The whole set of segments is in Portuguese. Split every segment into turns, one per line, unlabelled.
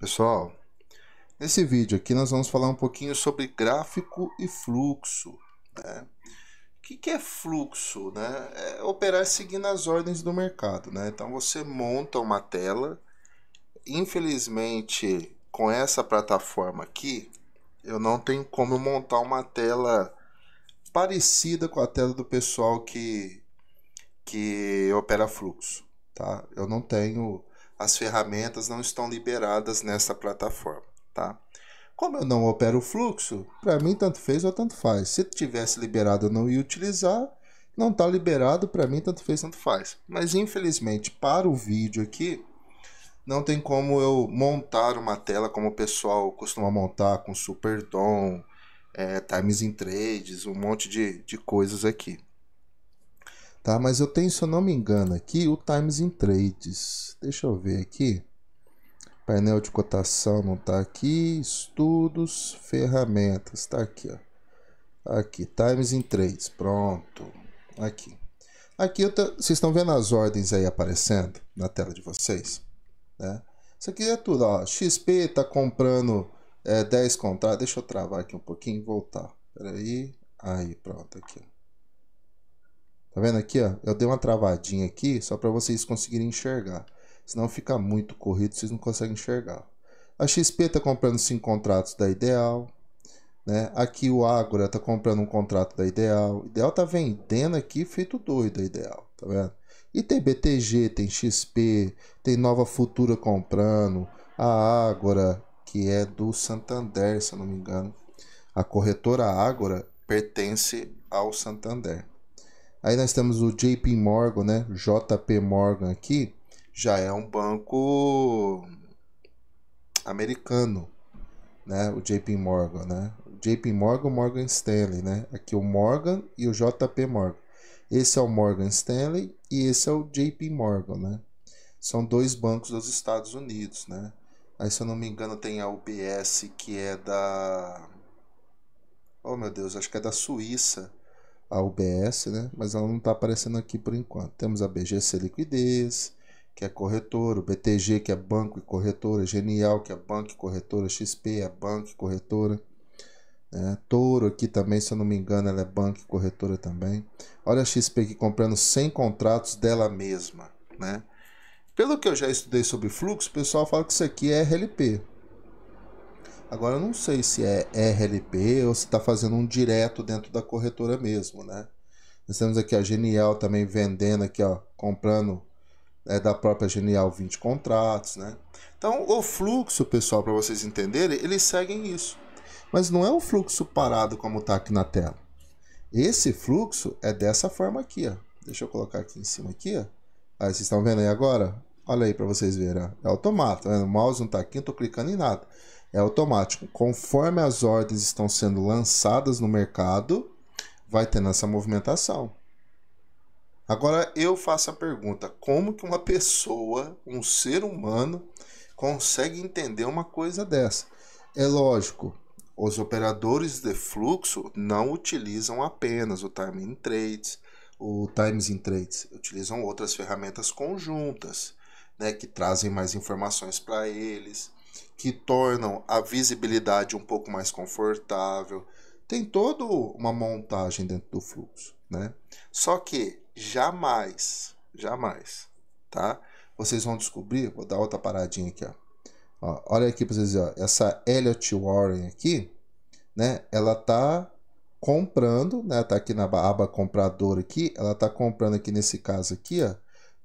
Pessoal, nesse vídeo aqui nós vamos falar um pouquinho sobre gráfico e fluxo, né? O que é fluxo, né? É operar seguindo as ordens do mercado, né? Então você monta uma tela. Infelizmente, com essa plataforma aqui, eu não tenho como montar uma tela parecida com a tela do pessoal que opera fluxo, tá? Eu não tenho, as ferramentas não estão liberadas nessa plataforma, tá? Como eu não opero o fluxo, para mim tanto fez ou tanto faz. Se tivesse liberado eu não ia utilizar, não está liberado, para mim tanto fez, tanto faz. Mas infelizmente para o vídeo aqui, não tem como eu montar uma tela como o pessoal costuma montar com Superdom, Times in Trades, um monte de coisas aqui. Tá, mas eu tenho, se eu não me engano aqui, o Times in Trades. Deixa eu ver aqui. Painel de cotação não está aqui. Estudos, ferramentas. Está aqui, ó. Aqui, Times in Trades. Pronto. Aqui. Aqui vocês estão vendo as ordens aí aparecendo na tela de vocês, né? Isso aqui é tudo, ó. XP está comprando 10 contratos. Deixa eu travar aqui um pouquinho e voltar. Espera aí. Aí, pronto, aqui. Tá vendo aqui, ó? Eu dei uma travadinha aqui só para vocês conseguirem enxergar. Senão fica muito corrido, vocês não conseguem enxergar. A XP está comprando 5 contratos da Ideal, né? Aqui o Ágora está comprando um contrato da Ideal. Ideal tá vendendo aqui feito doido a Ideal, tá vendo? E tem BTG, tem XP, tem Nova Futura comprando, a Ágora, que é do Santander, se eu não me engano. A corretora Ágora pertence ao Santander. Aí nós temos o JP Morgan, né? JP Morgan aqui, já é um banco americano, né? O JP Morgan, né? O JP Morgan, Morgan Stanley, né? Aqui o Morgan e o JP Morgan. Esse é o Morgan Stanley e esse é o JP Morgan, né? São dois bancos dos Estados Unidos, né? Aí, se eu não me engano, tem a UBS, que é da... Oh, meu Deus, acho que é da Suíça, a UBS, né? Mas ela não está aparecendo aqui por enquanto. Temos a BGC Liquidez, que é corretora, o BTG, que é banco e corretora, Genial, que é banco e corretora, XP é banco e corretora, né? Toro aqui também, se eu não me engano, ela é banco e corretora também. Olha a XP aqui comprando 100 contratos dela mesma, né? Pelo que eu já estudei sobre fluxo, o pessoal fala que isso aqui é RLP. Agora eu não sei se é RLP ou se está fazendo um direto dentro da corretora mesmo, né? Nós temos aqui a Genial também vendendo aqui, ó, comprando da própria Genial 20 contratos, né? Então o fluxo, pessoal, para vocês entenderem, eles seguem isso. Mas não é um fluxo parado como está aqui na tela. Esse fluxo é dessa forma aqui, ó. Deixa eu colocar aqui em cima aqui, ó. Aí vocês estão vendo aí agora? Olha aí para vocês verem, ó. É automático, tá vendo? O mouse não está aqui, não estou clicando em nada. É automático. Conforme as ordens estão sendo lançadas no mercado, vai tendo essa movimentação. Agora eu faço a pergunta: como que uma pessoa, um ser humano, consegue entender uma coisa dessa? É lógico, os operadores de fluxo não utilizam apenas o Times in Trades, utilizam outras ferramentas conjuntas, né, que trazem mais informações para eles, que tornam a visibilidade um pouco mais confortável. Tem toda uma montagem dentro do fluxo, né? Só que jamais, tá? Vocês vão descobrir, vou dar outra paradinha aqui, ó. Olha aqui para vocês verem, ó. Essa Elliott Warren aqui, né? Ela tá comprando, né? Tá aqui na aba comprador aqui, ela tá comprando aqui nesse caso aqui, ó,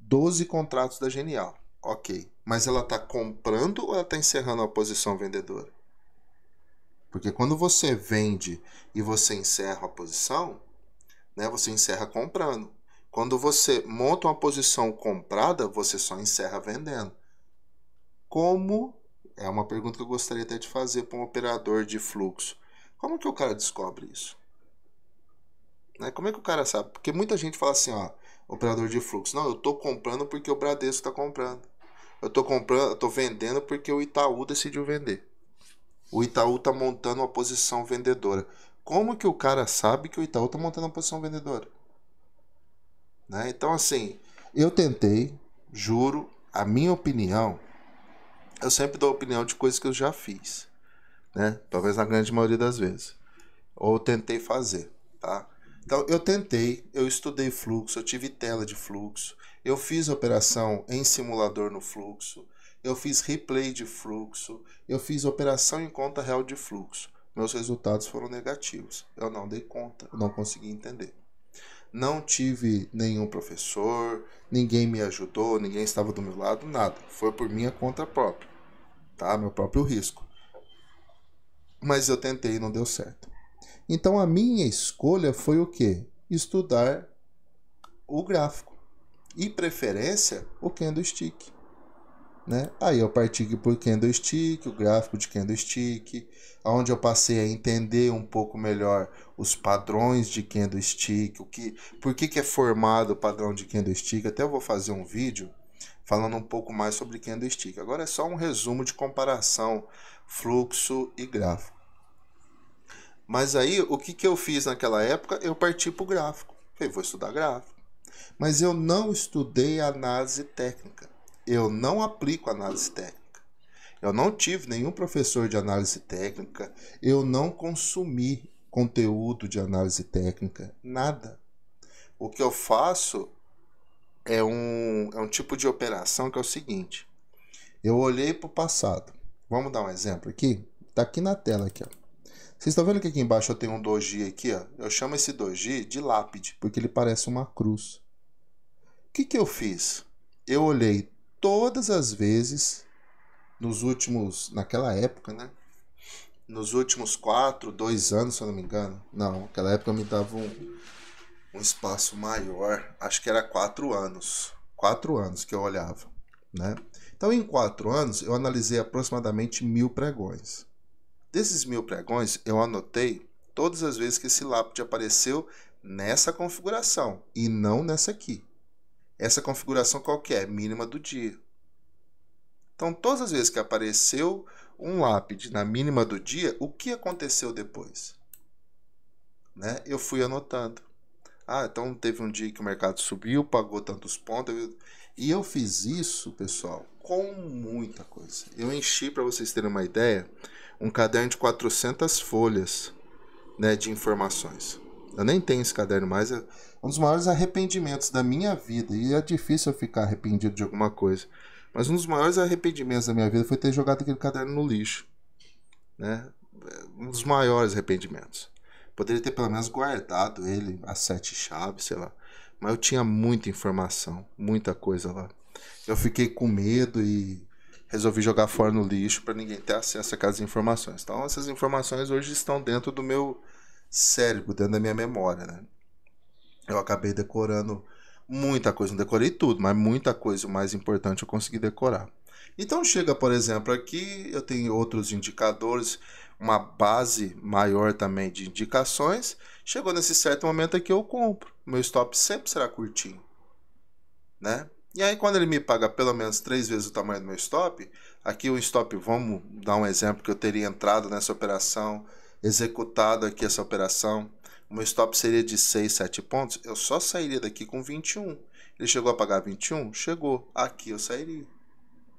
12 contratos da Genial. Ok. Mas ela tá comprando ou ela tá encerrando a posição vendedora? Porque quando você vende e você encerra a posição, né, você encerra comprando. Quando você monta uma posição comprada, você só encerra vendendo. Como? É uma pergunta que eu gostaria até de fazer para um operador de fluxo. Como que o cara descobre isso? Né? Como é que o cara sabe? Porque muita gente fala assim, ó, operador de fluxo. Não, eu estou comprando porque o Bradesco está comprando. Eu estou vendendo porque o Itaú decidiu vender. O Itaú está montando uma posição vendedora. Como que o cara sabe que o Itaú está montando uma posição vendedora? Né? Então, assim, eu tentei, juro, a minha opinião eu sempre dou opinião de coisas que eu já fiz, né? Talvez na grande maioria das vezes. Ou tentei fazer, tá? Então, eu estudei fluxo, eu tive tela de fluxo, eu fiz operação em simulador no fluxo, eu fiz replay de fluxo, eu fiz operação em conta real de fluxo. Meus resultados foram negativos. Eu não dei conta, eu não consegui entender. Não tive nenhum professor, ninguém me ajudou, ninguém estava do meu lado, nada. Foi por minha conta própria, tá? Meu próprio risco. Mas eu tentei e não deu certo. Então a minha escolha foi o quê? Estudar o gráfico. E preferência o candlestick. Né? Aí eu parti por candlestick, o gráfico de candlestick, onde eu passei a entender um pouco melhor os padrões de candlestick, por que é formado o padrão de candlestick. Até eu vou fazer um vídeo falando um pouco mais sobre candlestick. Agora é só um resumo de comparação, fluxo e gráfico. Mas aí, o que eu fiz naquela época? Eu parti para o gráfico. Falei, vou estudar gráfico. Mas eu não estudei análise técnica. Eu não aplico análise técnica. Eu não tive nenhum professor de análise técnica. Eu não consumi conteúdo de análise técnica. Nada. O que eu faço é um tipo de operação que é o seguinte. Eu olhei para o passado. Vamos dar um exemplo aqui? Está aqui na tela. Aqui, ó. Vocês estão vendo que aqui embaixo eu tenho um doji aqui, ó? Eu chamo esse doji de lápide, porque ele parece uma cruz. O que eu fiz? Eu olhei todas as vezes naquela época, né? Nos últimos 2 anos, se eu não me engano. Não, naquela época me dava um espaço maior. Acho que era 4 anos. 4 anos que eu olhava, né? Então, em 4 anos, eu analisei aproximadamente 1000 pregões. Desses 1000 pregões, eu anotei todas as vezes que esse lápide apareceu nessa configuração e não nessa aqui. Essa configuração qual que é? Mínima do dia. Então, todas as vezes que apareceu um lápide na mínima do dia, o que aconteceu depois? Né? Eu fui anotando. Então teve um dia que o mercado subiu, pagou tantos pontos. E eu fiz isso, pessoal, com muita coisa. Eu enchi, para vocês terem uma ideia, um caderno de 400 folhas, né, de informações. Eu nem tenho esse caderno mais. É um dos maiores arrependimentos da minha vida. E é difícil eu ficar arrependido de alguma coisa. Mas um dos maiores arrependimentos da minha vida foi ter jogado aquele caderno no lixo. Né? Um dos maiores arrependimentos. Poderia ter pelo menos guardado ele, as 7 chaves, sei lá. Mas eu tinha muita informação, muita coisa lá. Eu fiquei com medo e resolvi jogar fora no lixo para ninguém ter acesso a aquelas informações. Então essas informações hoje estão dentro do meu cérebro, dentro da minha memória, né? Eu acabei decorando muita coisa, não decorei tudo, mas muita coisa, o mais importante eu consegui decorar. Então chega, por exemplo, aqui eu tenho outros indicadores, uma base maior também de indicações. Chegou nesse certo momento aqui eu compro. Meu stop sempre será curtinho, né? E aí quando ele me paga pelo menos 3 vezes o tamanho do meu stop, aqui o stop, vamos dar um exemplo que eu teria entrado nessa operação, executado aqui essa operação, o meu stop seria de 6, 7 pontos, eu só sairia daqui com 21. Ele chegou a pagar 21? Chegou. Aqui eu sairia.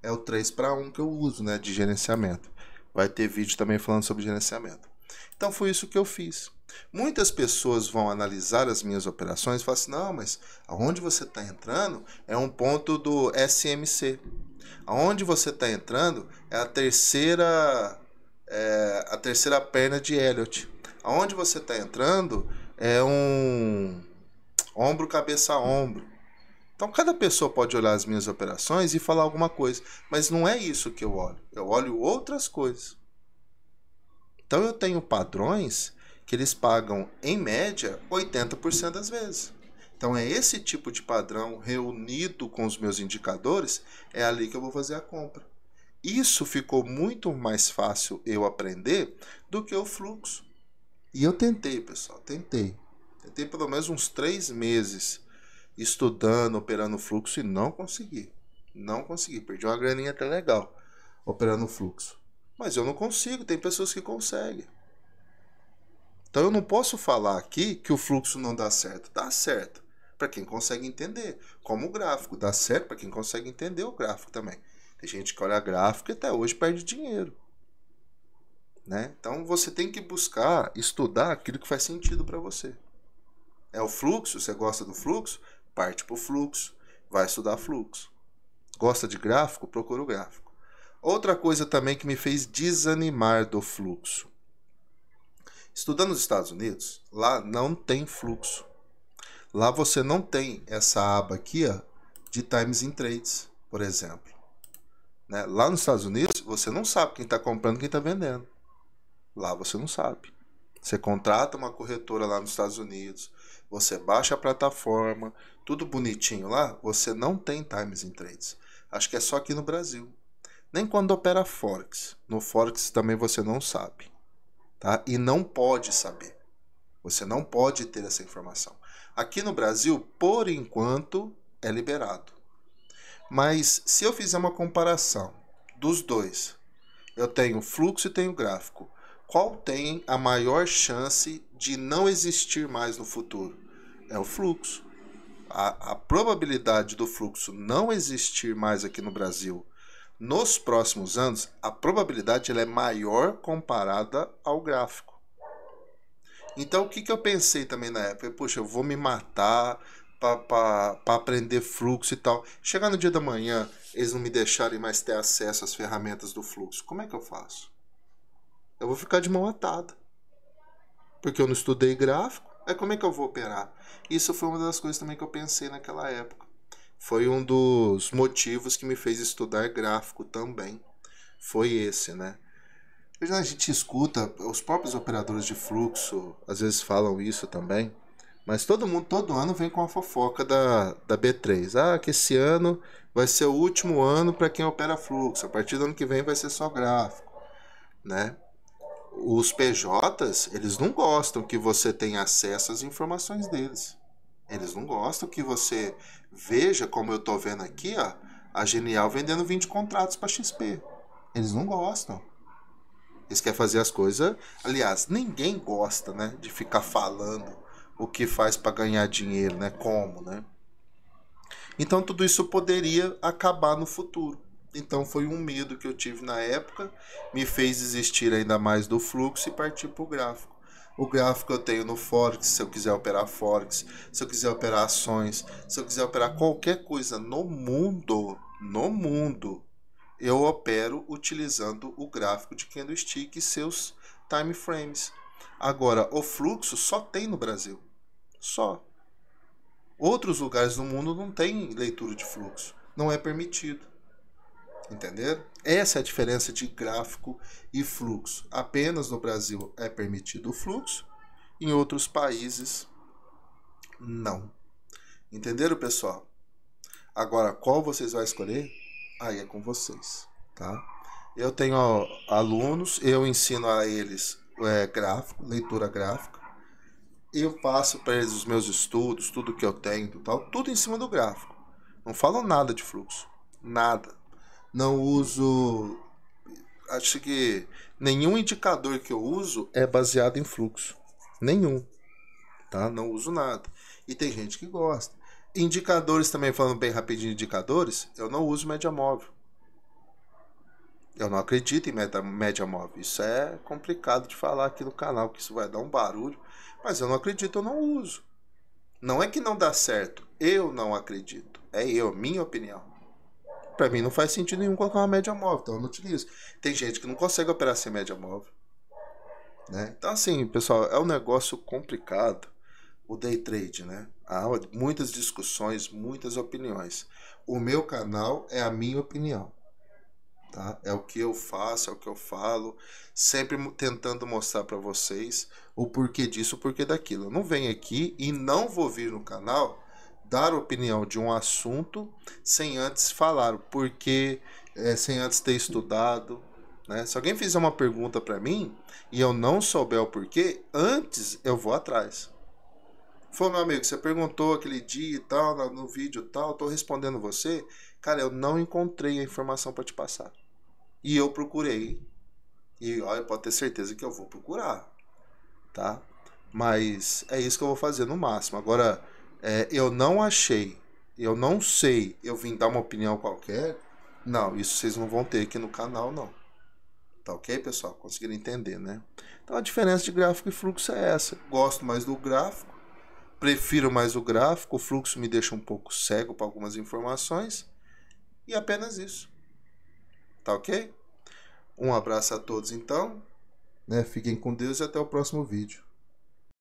É o 3-1 que eu uso, né, de gerenciamento. Vai ter vídeo também falando sobre gerenciamento. Então foi isso que eu fiz. Muitas pessoas vão analisar as minhas operações e falam assim, não, mas aonde você está entrando é um ponto do SMC. Aonde você está entrando é a terceira perna de Elliott. Aonde você está entrando é um ombro, cabeça, ombro. Então, cada pessoa pode olhar as minhas operações e falar alguma coisa, mas não é isso que eu olho. Eu olho outras coisas. Então, eu tenho padrões que eles pagam, em média, 80% das vezes. Então, é esse tipo de padrão reunido com os meus indicadores, é ali que eu vou fazer a compra. Isso ficou muito mais fácil eu aprender do que o fluxo. E eu tentei, pessoal, tentei. Tentei pelo menos uns 3 meses estudando, operando fluxo e não consegui. Não consegui. Perdi uma graninha até legal operando fluxo. Mas eu não consigo, tem pessoas que conseguem. Então eu não posso falar aqui que o fluxo não dá certo. Dá certo para quem consegue entender. Como o gráfico, dá certo para quem consegue entender o gráfico também. Tem gente que olha gráfico e até hoje perde dinheiro, né? Então você tem que buscar estudar aquilo que faz sentido para você. É o fluxo, você gosta do fluxo? Parte para o fluxo, vai estudar fluxo. Gosta de gráfico? Procura o gráfico. Outra coisa também que me fez desanimar do fluxo. Estudando nos Estados Unidos, lá não tem fluxo. Lá você não tem essa aba aqui, ó, de Times in Trades, por exemplo. Né? Lá nos Estados Unidos, você não sabe quem está comprando e quem está vendendo. Lá você não sabe. Você contrata uma corretora lá nos Estados Unidos, você baixa a plataforma, tudo bonitinho lá, você não tem Times in Trades. Acho que é só aqui no Brasil. Nem quando opera Forex. No Forex também você não sabe. Tá? E não pode saber. Você não pode ter essa informação. Aqui no Brasil, por enquanto, é liberado. Mas se eu fizer uma comparação dos dois, eu tenho fluxo e tenho gráfico. Qual tem a maior chance de não existir mais no futuro? É o fluxo. A probabilidade do fluxo não existir mais aqui no Brasil nos próximos anos, a probabilidade ela é maior comparada ao gráfico. Então o que eu pensei também na época? Poxa, eu vou me matar para aprender fluxo e tal. Chegar no dia da manhã, eles não me deixarem mais ter acesso às ferramentas do fluxo. Como é que eu faço? Eu vou ficar de mão atada. Porque eu não estudei gráfico. Como é que eu vou operar? Isso foi uma das coisas também que eu pensei naquela época. Foi um dos motivos que me fez estudar gráfico também. Foi esse, né? A gente escuta, os próprios operadores de fluxo às vezes falam isso também, mas todo mundo, todo ano vem com a fofoca da B3. Que esse ano vai ser o último ano para quem opera fluxo, a partir do ano que vem vai ser só gráfico, né? Os PJs, eles não gostam que você tenha acesso às informações deles. Eles não gostam que você veja, como eu estou vendo aqui, ó, a Genial vendendo 20 contratos para XP. Eles não gostam. Eles querem fazer as coisas. Aliás, ninguém gosta, né, de ficar falando o que faz para ganhar dinheiro, né? Como, né? Então tudo isso poderia acabar no futuro. Então foi um medo que eu tive na época, me fez desistir ainda mais do fluxo e partir para o gráfico. O gráfico eu tenho no Forex, se eu quiser operar Forex, se eu quiser operar ações, se eu quiser operar qualquer coisa no mundo, eu opero utilizando o gráfico de candlestick e seus time frames. Agora, o fluxo só tem no Brasil. Só. Outros lugares do mundo não tem leitura de fluxo. Não é permitido. Entenderam? Essa é a diferença de gráfico e fluxo. Apenas no Brasil é permitido o fluxo, em outros países não. Entenderam, pessoal? Agora, qual vocês vão escolher? Aí é com vocês, tá? Eu tenho alunos, eu ensino a eles gráfico, leitura gráfica. Eu passo para eles os meus estudos, tudo que eu tenho, tal, tudo em cima do gráfico. Não falo nada de fluxo, nada. Não uso, acho que nenhum indicador que eu uso é baseado em fluxo. Nenhum, tá? Não uso nada. E tem gente que gosta. Indicadores também, falando bem rapidinho de indicadores, eu não uso média móvel. Eu não acredito em média móvel. Isso é complicado de falar aqui no canal, que isso vai dar um barulho. Mas eu não acredito, eu não uso. Não é que não dá certo. Eu não acredito. É minha opinião. Para mim não faz sentido nenhum colocar uma média móvel, então eu não utilizo. Tem gente que não consegue operar sem média móvel, né? Então assim, pessoal, é um negócio complicado o day trade, né? Há muitas discussões, muitas opiniões. O meu canal é a minha opinião, tá? É o que eu faço, é o que eu falo, sempre tentando mostrar para vocês o porquê disso, o porquê daquilo. Eu não venho aqui e não vou vir no canal dar opinião de um assunto sem antes falar o porquê, sem antes ter estudado, né? Se alguém fizer uma pergunta para mim e eu não souber o porquê, antes eu vou atrás. Foi, meu amigo, você perguntou aquele dia e tal, no vídeo e tal, eu tô respondendo você. Cara, eu não encontrei a informação para te passar. E eu procurei. E olha, pode ter certeza que eu vou procurar, tá? Mas é isso que eu vou fazer no máximo. Agora, eu não achei, eu não sei, eu vim dar uma opinião qualquer, Não, isso vocês não vão ter aqui no canal, não. Tá ok, pessoal? Conseguiram entender, né? Então a diferença de gráfico e fluxo é essa. Gosto mais do gráfico, prefiro mais o gráfico, o fluxo me deixa um pouco cego para algumas informações. E apenas isso. Tá ok? Um abraço a todos então, né? Fiquem com Deus e até o próximo vídeo.